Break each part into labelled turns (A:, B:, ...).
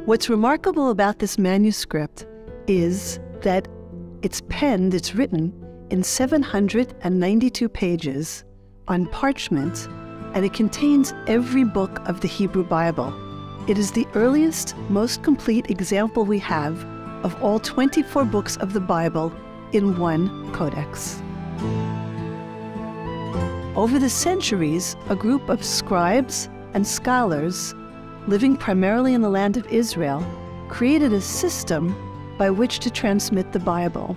A: What's remarkable about this manuscript is that it's written in 792 pages on parchment, and it contains every book of the Hebrew Bible. It is the earliest, most complete example we have of all 24 books of the Bible in one codex. Over the centuries, a group of scribes and scholars living primarily in the land of Israel created a system by which to transmit the Bible.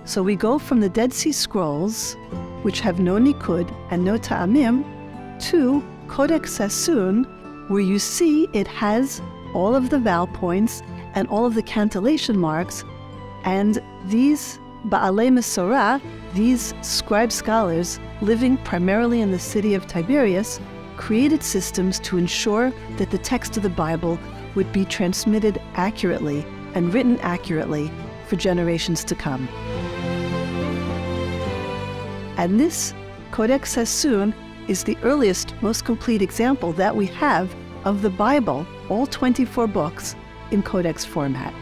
A: So we go from the Dead Sea Scrolls, which have no nikud and no ta'amim, to Codex Sasoon, where you see it has all of the vowel points and all of the cantillation marks, and these Ba'alei Mesorah, these scribe scholars living primarily in the city of Tiberias, created systems to ensure that the text of the Bible would be transmitted accurately and written accurately for generations to come. And this Codex Sasoon is the earliest, most complete example that we have of the Bible, all 24 books, in codex format.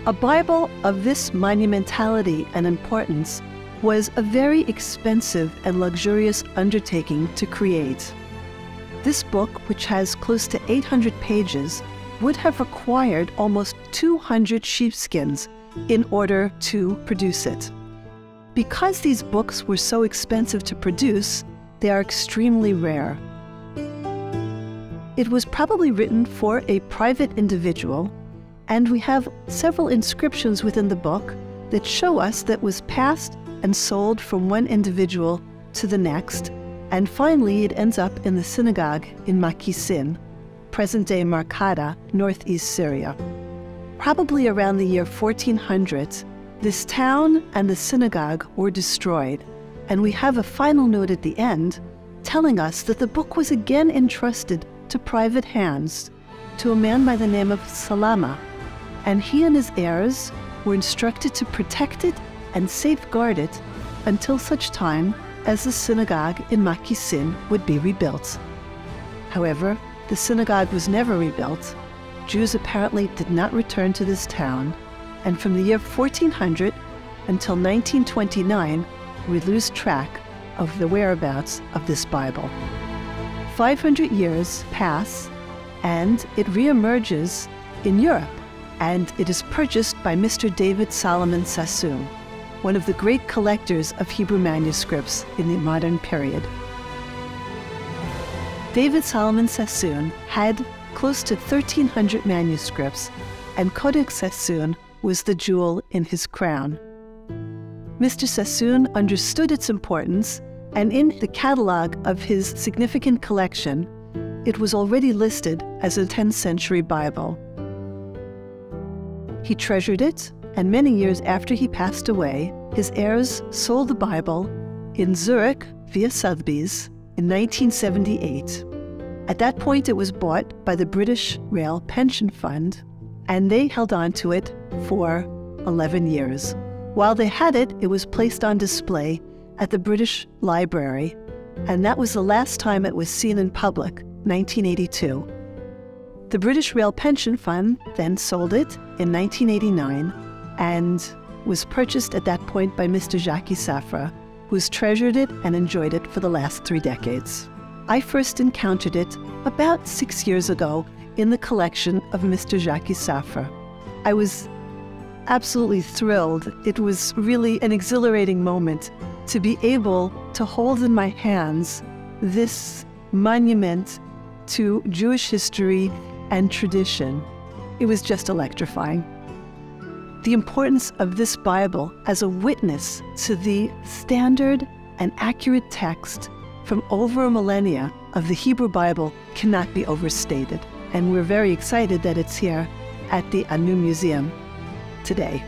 A: A Bible of this monumentality and importance was a very expensive and luxurious undertaking to create. This book, which has close to 800 pages, would have required almost 200 sheepskins in order to produce it. Because these books were so expensive to produce, they are extremely rare. It was probably written for a private individual, and we have several inscriptions within the book that show us that was passed and sold from one individual to the next, and finally it ends up in the synagogue in Makisin, present-day Markada, northeast Syria. Probably around the year 1400, this town and the synagogue were destroyed, and we have a final note at the end telling us that the book was again entrusted to private hands to a man by the name of Salama, and he and his heirs were instructed to protect it and safeguard it until such time as the synagogue in Makisin would be rebuilt. However, the synagogue was never rebuilt. Jews apparently did not return to this town, and from the year 1400 until 1929, we lose track of the whereabouts of this Bible. 500 years pass, and it reemerges in Europe, and it is purchased by Mr. David Solomon Sasoon, one of the great collectors of Hebrew manuscripts in the modern period. David Solomon Sasoon had close to 1,300 manuscripts, and Codex Sasoon was the jewel in his crown. Mr. Sasoon understood its importance, and in the catalog of his significant collection, it was already listed as a 10th century Bible. He treasured it, and many years after he passed away, his heirs sold the Bible in Zurich via Sotheby's in 1978. At that point, it was bought by the British Rail Pension Fund, and they held on to it for 11 years. While they had it, it was placed on display at the British Library, and that was the last time it was seen in public, 1982. The British Rail Pension Fund then sold it in 1989 and was purchased at that point by Mr. Jacques Safra, who's treasured it and enjoyed it for the last 3 decades. I first encountered it about 6 years ago in the collection of Mr. Jacques Safra. I was absolutely thrilled. It was really an exhilarating moment to be able to hold in my hands this monument to Jewish history and tradition. It was just electrifying. The importance of this Bible as a witness to the standard and accurate text from over a millennia of the Hebrew Bible cannot be overstated. And we're very excited that it's here at the Anu Museum today.